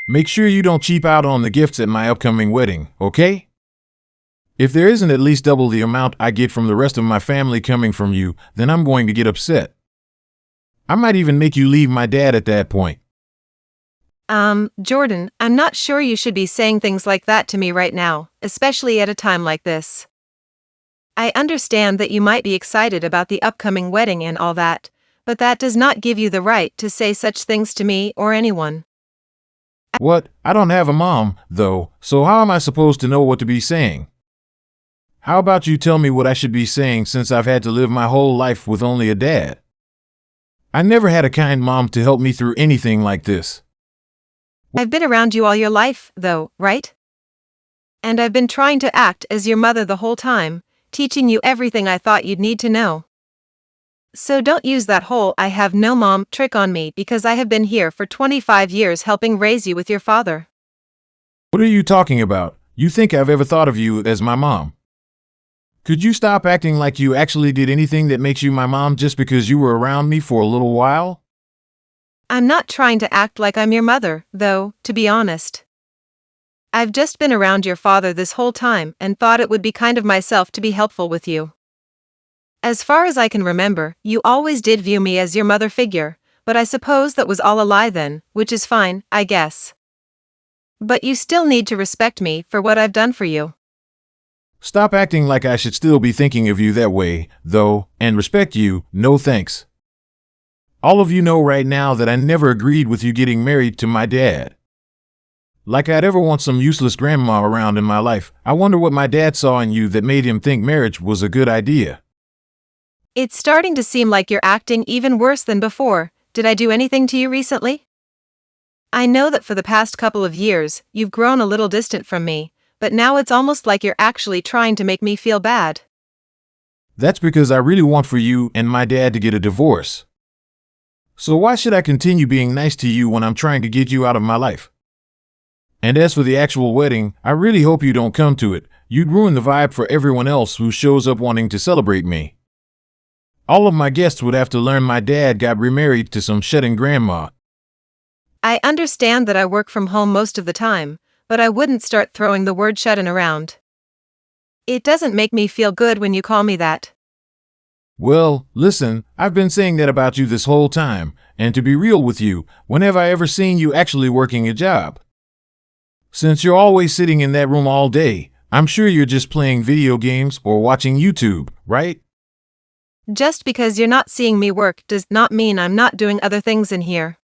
Make sure you don't cheap out on the gifts at my upcoming wedding, okay? If there isn't at least double the amount I get from the rest of my family coming from you, then I'm going to get upset. I might even make you leave my dad at that point. Jordan, I'm not sure you should be saying things like that to me right now, especially at a time like this. I understand that you might be excited about the upcoming wedding and all that, but that does not give you the right to say such things to me or anyone. What? I don't have a mom, though, so how am I supposed to know what to be saying? How about you tell me what I should be saying since I've had to live my whole life with only a dad? I never had a kind mom to help me through anything like this. I've been around you all your life, though, right? And I've been trying to act as your mother the whole time, teaching you everything I thought you'd need to know. So don't use that whole "I have no mom" trick on me because I have been here for 25 years helping raise you with your father. What are you talking about? You think I've ever thought of you as my mom? Could you stop acting like you actually did anything that makes you my mom just because you were around me for a little while? I'm not trying to act like I'm your mother, though, to be honest. I've just been around your father this whole time and thought it would be kind of myself to be helpful with you. As far as I can remember, you always did view me as your mother figure, but I suppose that was all a lie then, which is fine, I guess. But you still need to respect me for what I've done for you. Stop acting like I should still be thinking of you that way, though, and respect you, no thanks. All of you know right now that I never agreed with you getting married to my dad. Like I'd ever want some useless grandma around in my life. I wonder what my dad saw in you that made him think marriage was a good idea. It's starting to seem like you're acting even worse than before. Did I do anything to you recently? I know that for the past couple of years, you've grown a little distant from me, but now it's almost like you're actually trying to make me feel bad. That's because I really want for you and my dad to get a divorce. So why should I continue being nice to you when I'm trying to get you out of my life? And as for the actual wedding, I really hope you don't come to it. You'd ruin the vibe for everyone else who shows up wanting to celebrate me. All of my guests would have to learn my dad got remarried to some shut-in grandma. I understand that I work from home most of the time, but I wouldn't start throwing the word shut-in around. It doesn't make me feel good when you call me that. Well, listen, I've been saying that about you this whole time, and to be real with you, when have I ever seen you actually working a job? Since you're always sitting in that room all day, I'm sure you're just playing video games or watching YouTube, right? Just because you're not seeing me work does not mean I'm not doing other things in here.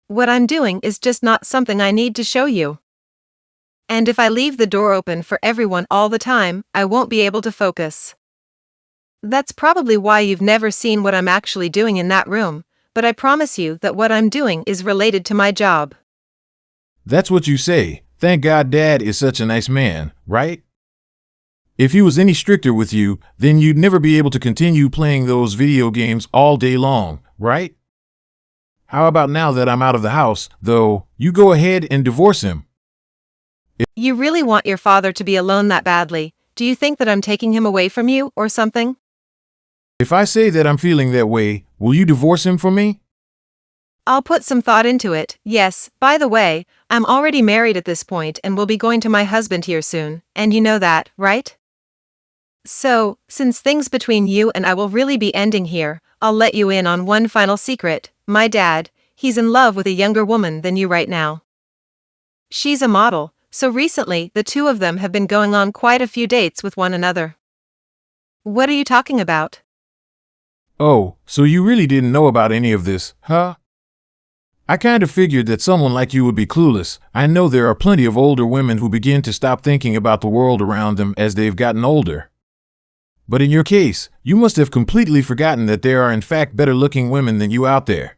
What I'm doing is just not something I need to show you. And if I leave the door open for everyone all the time, I won't be able to focus. That's probably why you've never seen what I'm actually doing in that room, but I promise you that what I'm doing is related to my job. That's what you say. Thank God Dad is such a nice man, right? If he was any stricter with you, then you'd never be able to continue playing those video games all day long, right? How about now that I'm out of the house, though, you go ahead and divorce him? You really want your father to be alone that badly? Do you think that I'm taking him away from you or something? If I say that I'm feeling that way, will you divorce him for me? I'll put some thought into it. Yes, by the way, I'm already married at this point and will be going to my husband here soon, and you know that, right? So, since things between you and I will really be ending here, I'll let you in on one final secret. My dad, he's in love with a younger woman than you right now. She's a model, so recently the two of them have been going on quite a few dates with one another. What are you talking about? Oh, so you really didn't know about any of this, huh? I kind of figured that someone like you would be clueless. I know there are plenty of older women who begin to stop thinking about the world around them as they've gotten older. But in your case, you must have completely forgotten that there are in fact better-looking women than you out there.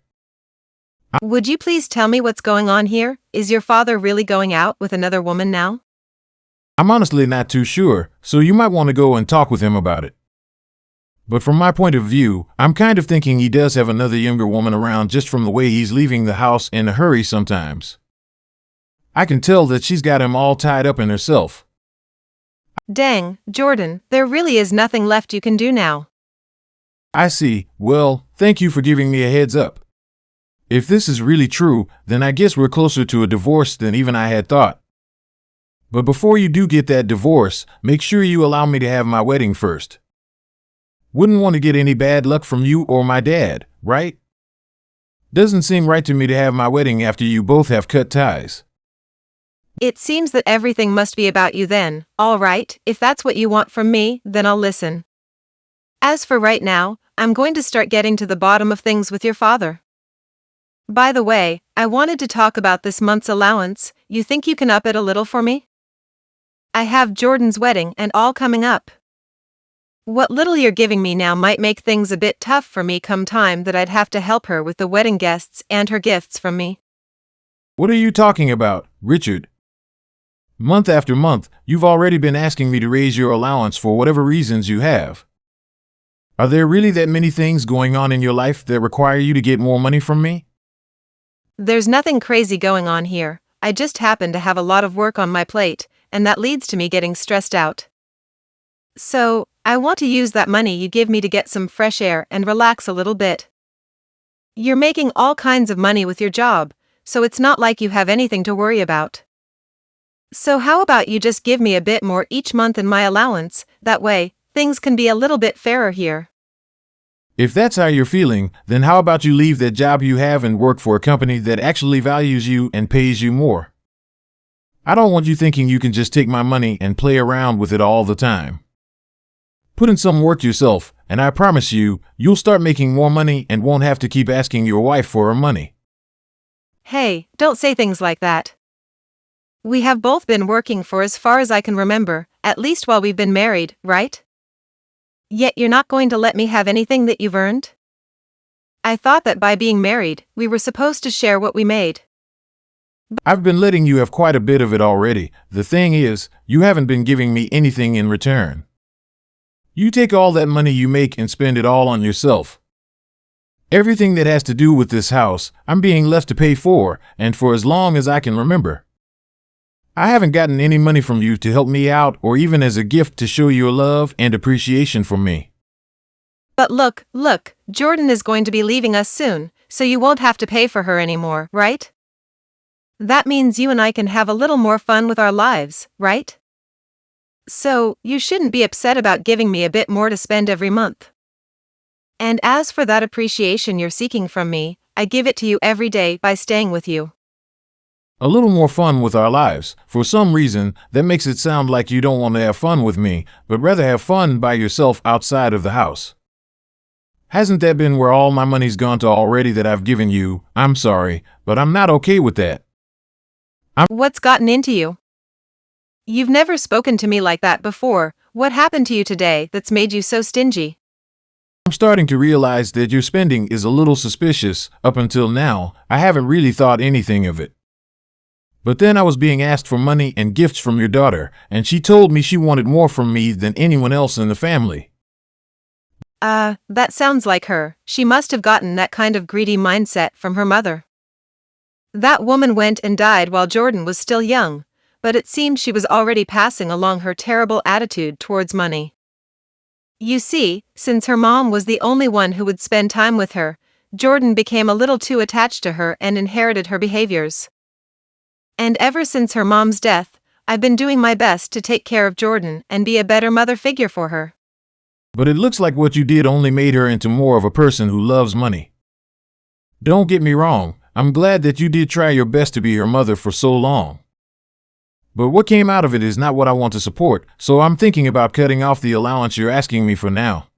Would you please tell me what's going on here? Is your father really going out with another woman now? I'm honestly not too sure, so you might want to go and talk with him about it. But from my point of view, I'm kind of thinking he does have another younger woman around just from the way he's leaving the house in a hurry sometimes. I can tell that she's got him all tied up in herself. Dang, Jordan, there really is nothing left you can do now. I see. Well, thank you for giving me a heads up. If this is really true, then I guess we're closer to a divorce than even I had thought. But before you do get that divorce, make sure you allow me to have my wedding first. Wouldn't want to get any bad luck from you or my dad, right? Doesn't seem right to me to have my wedding after you both have cut ties. It seems that everything must be about you then. All right, if that's what you want from me, then I'll listen. As for right now, I'm going to start getting to the bottom of things with your father. By the way, I wanted to talk about this month's allowance. You think you can up it a little for me? I have Jordan's wedding and all coming up. What little you're giving me now might make things a bit tough for me come time that I'd have to help her with the wedding guests and her gifts from me. What are you talking about, Richard? Month after month, you've already been asking me to raise your allowance for whatever reasons you have. Are there really that many things going on in your life that require you to get more money from me? There's nothing crazy going on here. I just happen to have a lot of work on my plate, and that leads to me getting stressed out. So, I want to use that money you give me to get some fresh air and relax a little bit. You're making all kinds of money with your job, so it's not like you have anything to worry about. So how about you just give me a bit more each month in my allowance, that way, things can be a little bit fairer here. If that's how you're feeling, then how about you leave that job you have and work for a company that actually values you and pays you more? I don't want you thinking you can just take my money and play around with it all the time. Put in some work yourself, and I promise you, you'll start making more money and won't have to keep asking your wife for her money. Hey, don't say things like that. We have both been working for as far as I can remember, at least while we've been married, right? Yet you're not going to let me have anything that you've earned? I thought that by being married, we were supposed to share what we made. I've been letting you have quite a bit of it already. The thing is, you haven't been giving me anything in return. You take all that money you make and spend it all on yourself. Everything that has to do with this house, I'm being left to pay for, and for as long as I can remember. I haven't gotten any money from you to help me out or even as a gift to show your love and appreciation for me. But look, Jordan is going to be leaving us soon, so you won't have to pay for her anymore, right? That means you and I can have a little more fun with our lives, right? So, you shouldn't be upset about giving me a bit more to spend every month. And as for that appreciation you're seeking from me, I give it to you every day by staying with you. A little more fun with our lives. For some reason, that makes it sound like you don't want to have fun with me, but rather have fun by yourself outside of the house. Hasn't that been where all my money's gone to already that I've given you? I'm sorry, but I'm not okay with that. What's gotten into you? You've never spoken to me like that before. What happened to you today that's made you so stingy? I'm starting to realize that your spending is a little suspicious. Up until now, I haven't really thought anything of it. But then I was being asked for money and gifts from your daughter, and she told me she wanted more from me than anyone else in the family. That sounds like her. She must have gotten that kind of greedy mindset from her mother. That woman went and died while Jordan was still young, but it seemed she was already passing along her terrible attitude towards money. You see, since her mom was the only one who would spend time with her, Jordan became a little too attached to her and inherited her behaviors. And ever since her mom's death, I've been doing my best to take care of Jordan and be a better mother figure for her. But it looks like what you did only made her into more of a person who loves money. Don't get me wrong, I'm glad that you did try your best to be her mother for so long. But what came out of it is not what I want to support, so I'm thinking about cutting off the allowance you're asking me for now.